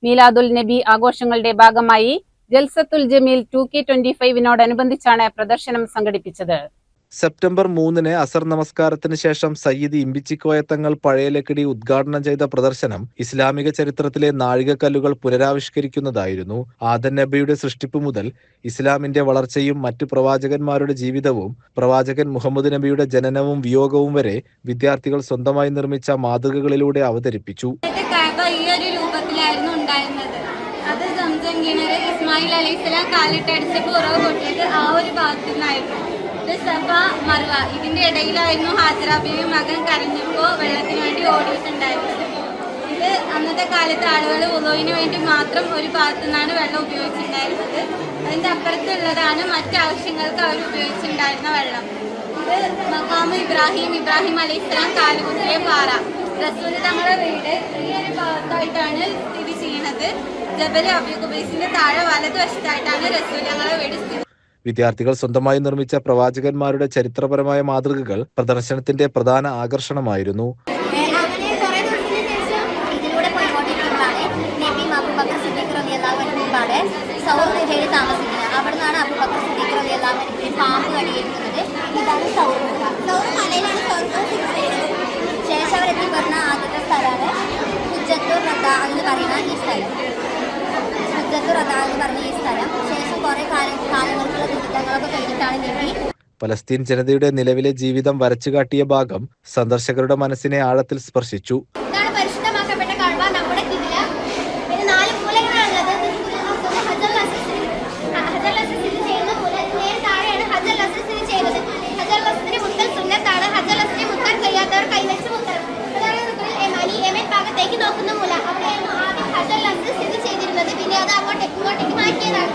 മീലാദുൽ നബി ആഘോഷങ്ങളുടെ ഭാഗമായി ജൽസത്തുൽ ജമീൽ 2K25നോടനുബന്ധിച്ചാണ് പ്രദർശനം സംഘടിപ്പിച്ചത്. സെപ്റ്റംബർ 3 അസർ നമസ്കാരത്തിന് ശേഷം സയ്യിദ് ഇമ്പിച്ചിക്കോയ തങ്ങൾ പഴയലക്കിടി ഉദ്ഘാടനം ചെയ്ത പ്രദർശനം ഇസ്ലാമിക ചരിത്രത്തിലെ നാഴികക്കല്ലുകൾ പുനരാവിഷ്കരിക്കുന്നതായിരുന്നു. ആദം നബിയുടെ സൃഷ്ടിപ്പ് മുതൽ ഇസ്ലാമിന്റെ വളർച്ചയും മറ്റു പ്രവാചകന്മാരുടെ ജീവിതവും പ്രവാചകൻ മുഹമ്മദ് നബിയുടെ ജനനവും വിയോഗവും വരെ വിദ്യാർത്ഥികൾ സ്വന്തമായി നിർമ്മിച്ച മാതൃകകളിലൂടെ അവതരിപ്പിച്ചു. അത് സംസം കിണറ് ഇസ്മായിൽ അലൈഹിസ്സലാം കാലിട്ടടിച്ചപ്പോൾ ഉറവ് പൊട്ടിയത് ആ ഒരു ഭാഗത്തു നിന്നായിരുന്നു. സഫ മർവ ഇതിന്റെ ഇടയിലായിരുന്നു ഹാജറ ബീവി മകൻ കരഞ്ഞപ്പോൾ വെള്ളത്തിന് വേണ്ടി ഓടിയിട്ടുണ്ടായിരുന്നത്. ഇത് അന്നത്തെ കാലത്ത് ആളുകൾ വുളുവിന് വേണ്ടി മാത്രം ഒരു ഭാഗത്തു നിന്നാണ് വെള്ളം ഉപയോഗിച്ചിട്ടുണ്ടായിരുന്നത്. അതിന്റെ അപ്പുറത്തുള്ളതാണ് മറ്റാവശ്യങ്ങൾക്ക് അവർ ഉപയോഗിച്ചിട്ടുണ്ടായിരുന്ന വെള്ളം. ഇത് മഖാമ് ഇബ്രാഹിം അലൈഹിസ്സലാം കാലുകുത്തിയ പാറ. റസൂൽ തങ്ങളുടെ വീട് ഈ ഒരു ഭാഗത്തായിട്ടാണ് സ്ഥിതി ചെയ്യുന്നത്. ജബൽ അബി ഖുബൈസിന്റെ താഴെ വലതുവശത്തായിട്ടാണ് റസൂൽ തങ്ങളുടെ വീട് സ്ഥിതി. വിദ്യാർത്ഥികൾ സ്വന്തമായി നിർമ്മിച്ച പ്രവാചകന്മാരുടെ ചരിത്രപരമായ മാതൃകകൾ പ്രദർശനത്തിന്റെ പ്രധാന ആകർഷണമായിരുന്നു. അവിടുന്നാണ് അബൂബക്കർ സിദ്ദീഖ് റളിയല്ലാഹു അൻഹു പാമ്പ് കടിയേൽക്കുന്നത്. ഇതാണ് ശേഷം അവരെത്തിപ്പെടുന്ന ആദ്യത്തെ സ്ഥലമാണ് ഹുജ്ജത്തുർ റദാ എന്ന് പറയുന്ന ഈ സ്ഥലം. ശേഷം കുറെ കാലങ്ങൾക്കുള്ള ദുരിതങ്ങളൊക്കെ കഴിഞ്ഞിട്ടാണ് നബി. പലസ്തീൻ ജനതയുടെ നിലവിലെ ജീവിതം വരച്ചുകാട്ടിയ ഭാഗം സന്ദർശകരുടെ മനസ്സിനെ ആഴത്തിൽ സ്പർശിച്ചു. ഇതാണ് പരിശുദ്ധമാക്കപ്പെട്ട കഅബ. നമ്മുടെ കിബില. പിന്നെ 4 മൂലകളാണുള്ളത്. ഹജർ അസ്വദ് സ്ഥിതി ചെയ്യുന്ന മൂല നേരെ താഴെയാണ് ഹജർ അസ്വദ് സ്ഥിതി ചെയ്യുന്നത്. ഹജർ അസ്വദിനെ മുത്തൽ സുന്നത്താണ്. ഹജർ അസ്വദിനെ മുത്താൻ കഴിയാത്തവർ കൈവച്ച് മുത്തണം. അതാണ് റുക്നുൽ യമൻ ഭാഗത്തേക്ക് നോക്കുന്ന മൂല. അവിടെയാണ് ആദ്യം ഹജർ അസ്വദ് സ്ഥിതി ചെയ്തിരുന്നത്. പിന്നെ അത് ഇങ്ങോട്ടേക്ക് മാറ്റിയതാണ്.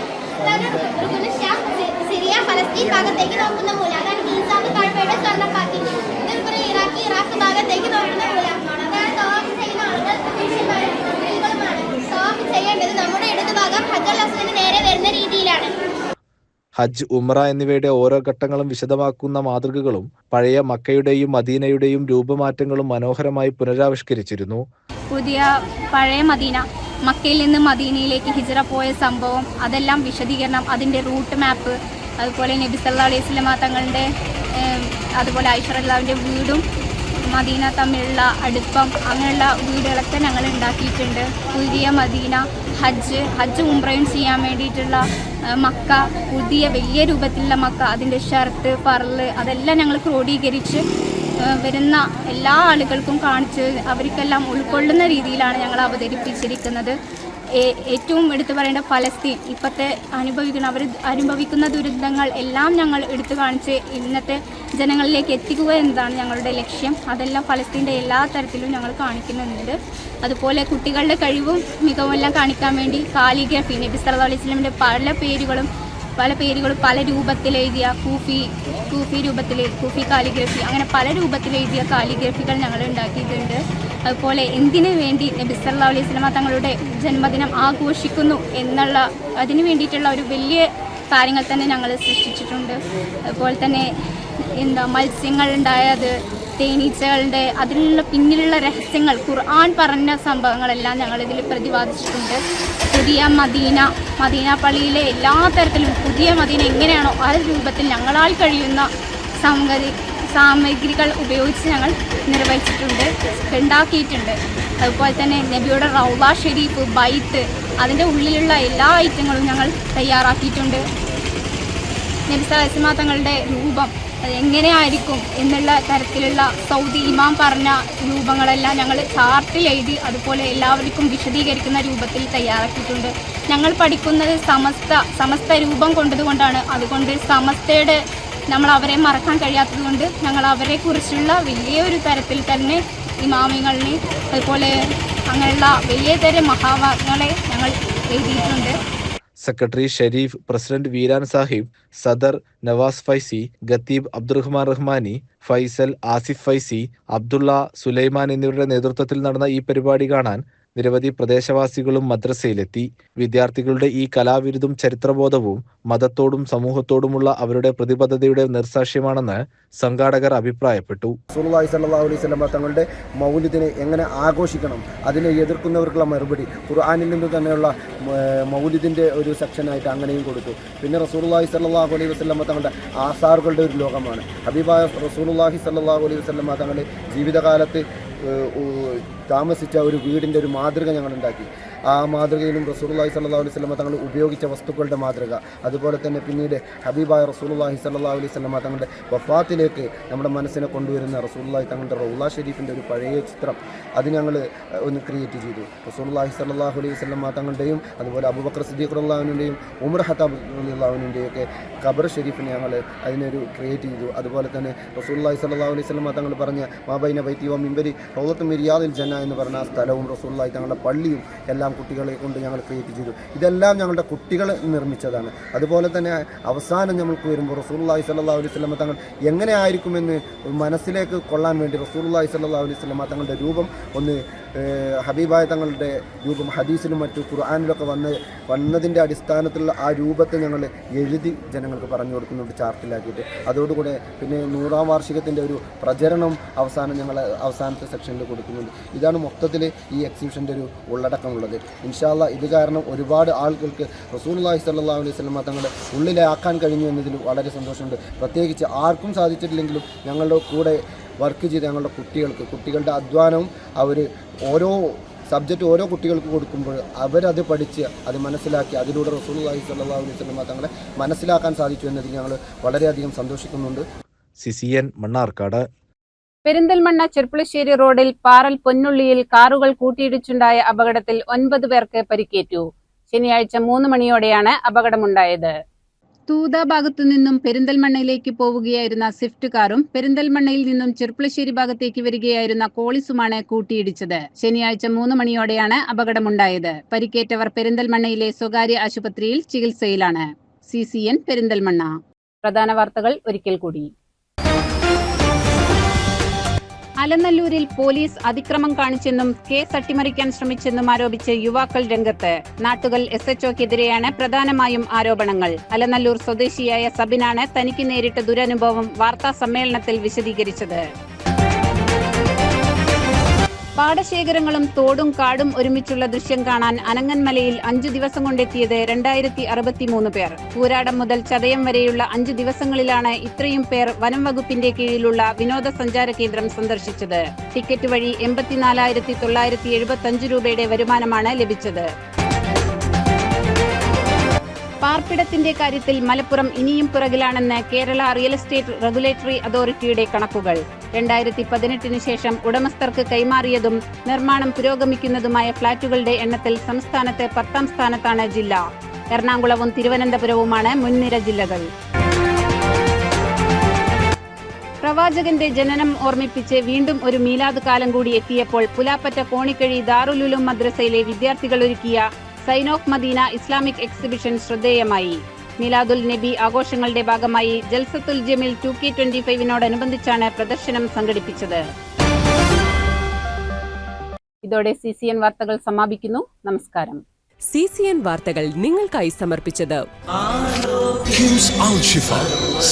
റുക്നുൽ ഷാം സിറിയ ഫലസ്തീൻ ഭാഗത്തേക്ക് നോക്കുന്ന മൂല. അതാണ് ഈസാബ് കഅബയുടെ സ്വർണ്ണപ്പാത്തി. ഇത് റുക്നുൽ ഇറാഖ് ഭാഗത്തേക്ക് നോക്കുന്ന മൂല. അതാണ് തവാഫ് ചെയ്യുന്ന ആളുകൾ സ്ത്രീകളുമാണ്. തവാഫ് ചെയ്യേണ്ടത് നമ്മുടെ ഇടതുഭാഗം ഹജർ അസ്വദിന് നേരെ വരുന്ന രീതിയിലാണ്. ഹജ്ജ്, ഉംറ എന്നിവയുടെ ഓരോ ഘട്ടങ്ങളും വിശദമാക്കുന്ന മാതൃകകളും പഴയ മക്കയുടെയും മദീനയുടെയും രൂപമാറ്റങ്ങളും മനോഹരമായി പുനരാവിഷ്കരിച്ചിരുന്നു. പഴയ മദീന, മക്കയിൽ നിന്ന് മദീനയിലേക്ക് ഹിജ്റ പോയ സംഭവം, അതെല്ലാം വിശദീകരണം, അതിൻ്റെ റൂട്ട് മാപ്പ്, അതുപോലെ നബി സല്ലല്ലാഹു അലൈഹി വസല്ലമ തങ്ങളുടെ അതുപോലെ ആയിഷ റളിയല്ലാഹുവിൻ്റെ വീടും മദീന തമ്മിലുള്ള അടുപ്പം, അങ്ങനെയുള്ള വീടുകളൊക്കെ ഞങ്ങൾ ഉണ്ടാക്കിയിട്ടുണ്ട്. പുതിയ മദീന, ഹജ്ജ് ഉംറയും ചെയ്യാൻ വേണ്ടിയിട്ടുള്ള മക്ക, പുതിയ വലിയ രൂപത്തിലുള്ള മക്ക, അതിൻ്റെ ഷർട്ട്, ഫർള്, അതെല്ലാം ഞങ്ങൾ ക്രോഡീകരിച്ച് വരുന്ന എല്ലാ ആളുകൾക്കും കാണിച്ച് അവർക്കെല്ലാം ഉൾക്കൊള്ളുന്ന രീതിയിലാണ് ഞങ്ങൾ അവതരിപ്പിച്ചിരിക്കുന്നത്. ഏറ്റവും എടുത്തു പറയേണ്ട ഫലസ്തീൻ ഇപ്പോഴത്തെ അവർ അനുഭവിക്കുന്ന ദുരിതങ്ങൾ എല്ലാം ഞങ്ങൾ എടുത്തു കാണിച്ച് ഇന്നത്തെ ജനങ്ങളിലേക്ക് എത്തിക്കുക എന്നതാണ് ഞങ്ങളുടെ ലക്ഷ്യം. അതെല്ലാം ഫലസ്തീൻ്റെ എല്ലാ തരത്തിലും ഞങ്ങൾ കാണിക്കുന്നുണ്ട്. അതുപോലെ കുട്ടികളുടെ കഴിവും മികവുമെല്ലാം കാണിക്കാൻ വേണ്ടി കാലിഗ്രഫി, നബി സല്ലല്ലാഹു അലൈഹി വസല്ലമയുടെ പല പേരുകളും പല പേരുകളും പല രൂപത്തിൽ എഴുതിയ കൂഫി രൂപത്തിൽ കൂഫി കാലിഗ്രഫി, അങ്ങനെ പല രൂപത്തിൽ എഴുതിയ കാലിഗ്രഫികൾ ഞങ്ങൾ ഉണ്ടാക്കിയിട്ടുണ്ട്. അതുപോലെ എന്തിനു വേണ്ടി നബി സല്ലല്ലാഹു അലൈഹി വസല്ലമ തങ്ങളുടെ ജന്മദിനം ആഘോഷിക്കുന്നു എന്നുള്ള അതിനു വേണ്ടിയിട്ടുള്ള ഒരു വലിയ കാര്യങ്ങൾ തന്നെ ഞങ്ങൾ സൃഷ്ടിച്ചിട്ടുണ്ട്. അതുപോലെ തന്നെ മത്സ്യങ്ങൾ ഉണ്ടായത്, തേനീച്ചകളുടെ അതിലുള്ള പിന്നിലുള്ള രഹസ്യങ്ങൾ, ഖുർആൻ പറഞ്ഞ സംഭവങ്ങളെല്ലാം ഞങ്ങളിതിൽ പ്രതിപാദിച്ചിട്ടുണ്ട്. പുതിയ മദീന പള്ളിയിലെ എല്ലാ തരത്തിലും പുതിയ മദീന എങ്ങനെയാണോ ആ രൂപത്തിൽ ഞങ്ങളാൽ കഴിയുന്ന സാമഗ്രികൾ ഉപയോഗിച്ച് ഞങ്ങൾ നിർവഹിച്ചിട്ടുണ്ട്, ഉണ്ടാക്കിയിട്ടുണ്ട്. അതുപോലെ തന്നെ നബിയുടെ റൗള ഷരീഫ്, ബൈത്ത്, അതിൻ്റെ ഉള്ളിലുള്ള എല്ലാ ഐറ്റങ്ങളും ഞങ്ങൾ തയ്യാറാക്കിയിട്ടുണ്ട്. നബി സല്ലല്ലാഹു അലൈഹി വസല്ലം തങ്ങളുടെ രൂപം എങ്ങനെയായിരിക്കും എന്നുള്ള തരത്തിലുള്ള സൗദി ഇമാം പറഞ്ഞ രൂപങ്ങളെല്ലാം ഞങ്ങൾ ചാർട്ടിൽ എഴുതി അതുപോലെ എല്ലാവർക്കും വിശദീകരിക്കുന്ന രൂപത്തിൽ തയ്യാറാക്കിയിട്ടുണ്ട്. ഞങ്ങൾ പഠിക്കുന്നത് സമസ്ത രൂപം കൊണ്ടതുകൊണ്ടാണ്. അതുകൊണ്ട് സമസ്തയുടെ നമ്മൾ അവരെ മറക്കാൻ കഴിയാത്തതുകൊണ്ട് ഞങ്ങൾ അവരെക്കുറിച്ചുള്ള വലിയൊരു തരത്തിൽ തന്നെ ഇമാമികളെ അതുപോലെ അങ്ങനെയുള്ള വലിയ തരം മഹാവാക്യങ്ങളെ ഞങ്ങൾ എഴുതിയിട്ടുണ്ട്. സെക്രട്ടറി ഷരീഫ്, പ്രസിഡന്റ് വീരാൻ സാഹിബ്, സദർ നവാസ് ഫൈസി, ഖത്തീബ് അബ്ദുറഹ്മാൻ റഹ്മാനി, ഫൈസൽ, ആസിഫ് ഫൈസി, അബ്ദുള്ള, സുലൈമാൻ എന്നിവരുടെ നേതൃത്വത്തിൽ നടന്ന ഈ പരിപാടി കാണാൻ നിരവധി പ്രദേശവാസികളും മദ്രസയിലെത്തി. വിദ്യാർത്ഥികളുടെ ഈ കലാവിരുതും ചരിത്രബോധവും മതത്തോടും സമൂഹത്തോടുമുള്ള അവരുടെ പ്രതിബദ്ധതയുടെ നിർസാക്ഷ്യമാണെന്ന് സംഘാടകർ അഭിപ്രായപ്പെട്ടു. റസൂലുള്ളാഹി സ്വല്ലല്ലാഹു അലൈഹി വസല്ലം തങ്ങളുടെ മൗലിദിനെ എങ്ങനെ ആഘോഷിക്കണം, അതിനെ എതിർക്കുന്നവർക്കുള്ള മറുപടി ഖുർആനിൽ നിന്ന് തന്നെയുള്ള മൗലിദിൻ്റെ ഒരു സെക്ഷനായിട്ട് അങ്ങനെയും കൊടുത്തു. പിന്നെ റസൂലുള്ളാഹി സ്വല്ലല്ലാഹു അലൈഹി വസല്ലം തങ്ങളുടെ ആസാറുകളുടെ ഒരു ലോകമാണ്. ഹബീബായ റസൂലുള്ളാഹി സ്വല്ലല്ലാഹു അലൈഹി വസല്ലം തങ്ങളുടെ ജീവിതകാലത്ത് താമസിച്ച ഒരു വീടിൻ്റെ ഒരു മാതൃക ഞങ്ങളുണ്ടാക്കി. ആ മാതൃകയിലും റസൂലുള്ളാഹി സ്വല്ലല്ലാഹു അലൈഹി വസല്ലം തങ്ങൾ ഉപയോഗിച്ച വസ്തുക്കളുടെ മാതൃക, അതുപോലെ തന്നെ പിന്നീട് ഹബീബായ റസൂലുള്ളാഹി സ്വല്ലല്ലാഹു അലൈഹി വസല്ലം തങ്ങളുടെ വഫാത്തിലേക്ക് നമ്മുടെ മനസ്സിനെ കൊണ്ടുവരുന്ന റസൂലുള്ളാഹി തങ്ങളുടെ റൗള ഷരീഫിൻ്റെ ഒരു പഴയ ചിത്രം അത് ഞങ്ങൾ ഒന്ന് ക്രിയേറ്റ് ചെയ്തു. റസൂലുള്ളാഹി സ്വല്ലല്ലാഹു അലൈഹി വസല്ലം തങ്ങളുടെയും അതുപോലെ അബൂബക്കർ സിദ്ദീഖ് റളിയല്ലാഹുവിൻ്റെയും ഉമർ ഖത്താബ് റളിയല്ലാഹുവിൻ്റെയും ഒക്കെ ഖബർ ഷരീഫിനെ ഞങ്ങൾ അതിനൊരു ക്രിയേറ്റ് ചെയ്തു. അതുപോലെ തന്നെ റസൂലുള്ളാഹി സ്വല്ലല്ലാഹു അലൈഹി വസല്ലം തങ്ങൾ പറഞ്ഞ മാബൈന ബൈതി വ മിൻബരി റൗളത്തുൻ മിൻ റിയാദിൽ ജന്ന എന്ന് പറഞ്ഞ ആ സ്ഥലവും റസൂലുള്ളാഹി തങ്ങളുടെ പള്ളിയും എല്ലാം കുട്ടികളെ കൊണ്ട് ഞങ്ങൾ ക്രിയേറ്റ് ചെയ്തു. ഇതെല്ലാം ഞങ്ങളുടെ കുട്ടികൾ നിർമ്മിച്ചതാണ്. അതുപോലെ തന്നെ അവസാനം ഞങ്ങൾക്ക് വരുമ്പോൾ റസൂലുള്ളാഹി സ്വല്ലല്ലാഹു അലൈഹി വസല്ലം തങ്ങൾ എങ്ങനെ ആയിരിക്കുമെന്ന് മനസ്സിലേക്ക് കൊള്ളാൻ വേണ്ടി റസൂലുള്ളാഹി സ്വല്ലല്ലാഹു അലൈഹി വസല്ലം തങ്ങളുടെ രൂപം ഒന്ന് ഹബീബായ തങ്ങളുടെ രൂപം ഹദീസിലും മറ്റു ഖുർആനിലൊക്കെ വന്നതിൻ്റെ അടിസ്ഥാനത്തിലുള്ള ആ രൂപത്തെ ഞങ്ങൾ എഴുതി ജനങ്ങൾക്ക് പറഞ്ഞു കൊടുക്കുന്നുണ്ട് ചാർട്ടിലാക്കിയിട്ട്. അതോടുകൂടെ പിന്നെ 100ാം വാർഷികത്തിൻ്റെ ഒരു പ്രചരണം ഞങ്ങൾ അവസാനത്തെ സെക്ഷനിൽ കൊടുക്കുന്നുണ്ട്. ഇതാണ് മൊത്തത്തിൽ ഈ എക്സിബിഷൻ്റെ ഒരു ഉള്ളടക്കമുള്ളത്. ഇൻഷാ അല്ലാഹ് ഇത് കാരണം ഒരുപാട് ആളുകൾക്ക് റസൂലുള്ളാഹി സ്വല്ലല്ലാഹു അലൈഹി വസല്ലം തങ്ങളുടെ ഉള്ളിലാക്കാൻ കഴിഞ്ഞു എന്നതിൽ വളരെ സന്തോഷമുണ്ട്. പ്രത്യേകിച്ച് ആർക്കും സാധിച്ചിട്ടില്ലെങ്കിലും ഞങ്ങളുടെ കൂടെ വർക്ക് ചെയ്ത് ഞങ്ങളുടെ കുട്ടികളുടെ അധ്വാനവും അവർ ഓരോ സബ്ജക്റ്റ് ഓരോ കുട്ടികൾക്ക് കൊടുക്കുമ്പോൾ അവരത് പഠിച്ച് അത് മനസ്സിലാക്കി അതിലൂടെ റസൂലുള്ളാഹി സ്വല്ലല്ലാഹു അലൈഹി വസല്ലം തങ്ങളെ മനസ്സിലാക്കാൻ സാധിച്ചു എന്നതിൽ ഞങ്ങൾ വളരെയധികം സന്തോഷിക്കുന്നുണ്ട്. CCN മണ്ണാർക്കാട്. പെരിന്തൽമണ്ണ ചെർപ്പുളശ്ശേരി റോഡിൽ പാറൽ പൊന്നുള്ളിയിൽ കാറുകൾ കൂട്ടിയിടിച്ചുണ്ടായ അപകടത്തിൽ 9 പേർക്ക് പരിക്കേറ്റു. ശനിയാഴ്ച 3 മണിയോടെയാണ് അപകടമുണ്ടായത്. തൂത ഭാഗത്തു നിന്നും പെരിന്തൽമണ്ണയിലേക്ക് പോവുകയായിരുന്ന സ്വിഫ്റ്റ് കാറും പെരിന്തൽമണ്ണയിൽ നിന്നും ചെർപ്പുളശ്ശേരി ഭാഗത്തേക്ക് വരികയായിരുന്ന കോളിസുമാണ് കൂട്ടിയിടിച്ചത്. ശനിയാഴ്ച 3 മണിയോടെയാണ് അപകടമുണ്ടായത്. പരിക്കേറ്റവർ പെരിന്തൽമണ്ണയിലെ സ്വകാര്യ ആശുപത്രിയിൽ ചികിത്സയിലാണ്. CCN പെരിന്തൽമണ്ണ. പ്രധാന വാർത്തകൾ ഒരിക്കൽ കൂടി. അലനല്ലൂരിൽ പോലീസ് അതിക്രമം കാണിച്ചെന്നും കേസ് അട്ടിമറിക്കാൻ ശ്രമിച്ചെന്നും ആരോപിച്ച് യുവാക്കൾ രംഗത്ത്. നാട്ടുകൽ SHOക്കെതിരെയാണ് പ്രധാനമായും ആരോപണങ്ങൾ. അലനല്ലൂർ സ്വദേശിയായ സബിനാണ് തനിക്ക് നേരിട്ട ദുരനുഭവം വാർത്താ സമ്മേളനത്തിൽ വിശദീകരിച്ചത്. പാടശേഖരങ്ങളും തോടും കാടും ഒരുമിച്ചുള്ള ദൃശ്യം കാണാൻ അനങ്ങന്മലയിൽ 5 ദിവസം കൊണ്ടെത്തിയത് 2063 പേർ. പൂരാടം മുതൽ ചതയം വരെയുള്ള 5 ദിവസങ്ങളിലാണ് ഇത്രയും പേർ വനം വകുപ്പിന്റെ കീഴിലുള്ള വിനോദസഞ്ചാര കേന്ദ്രം സന്ദർശിച്ചത്. ടിക്കറ്റ് വഴി 84,975 രൂപയുടെ വരുമാനമാണ് ലഭിച്ചത്. പാർപ്പിടത്തിന്റെ കാര്യത്തിൽ മലപ്പുറം ഇനിയും പുറകിലാണെന്ന് കേരള റിയൽ എസ്റ്റേറ്റ് റെഗുലേറ്ററി അതോറിറ്റിയുടെ കണക്കുകൾ. 2018 ശേഷം ഉടമസ്ഥർക്ക് കൈമാറിയതും നിർമ്മാണം പുരോഗമിക്കുന്നതുമായ ഫ്ളാറ്റുകളുടെ എണ്ണത്തിൽ സംസ്ഥാനത്ത് 10ാം സ്ഥാനത്താണ് ജില്ല. എറണാകുളവും തിരുവനന്തപുരവുമാണ് മുൻനിര ജില്ലകൾ. പ്രവാചകന്റെ ജനനം ഓർമ്മിപ്പിച്ച് വീണ്ടും ഒരു മീലാദ് കാലം കൂടി എത്തിയപ്പോൾ പുലാപ്പറ്റ കോണിക്കഴി ദാറുൽ ഉലൂം മദ്രസയിലെ വിദ്യാർത്ഥികൾ ഒരുക്കിയ sign of Medina Islamic exhibition ശ്രദ്ധേയമായി. മിലാദുൽ നബി ആഘോഷങ്ങളുടെ ഭാഗമായി ജൽസത്തുൽ ജമീൽ 2K25നോടനുബന്ധിച്ചാണ് പ്രദർശനം സംഘടിപ്പിച്ചത്. ഇതോടെ CCN വാർത്തകൾ സമാപിക്കുന്നു. നമസ്കാരം. CCN വാർത്തകൾ നിങ്ങൾക്കായി സമർപ്പിച്ചത് കിംസ് അൽ ഷിഫ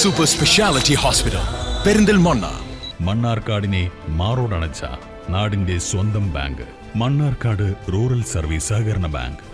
സൂപ്പർ സ്പെഷ്യാലിറ്റി ഹോസ്പിറ്റൽ പെരിന്തൽമണ്ണ. മണ്ണാർക്കാടിനെ മാറോടണച്ച നാടിന്റെ സ്വന്തം ബാങ്ക് മണ്ണാർക്കാട് റൂറൽ സർവീസ് സഹകരണ ബാങ്ക്.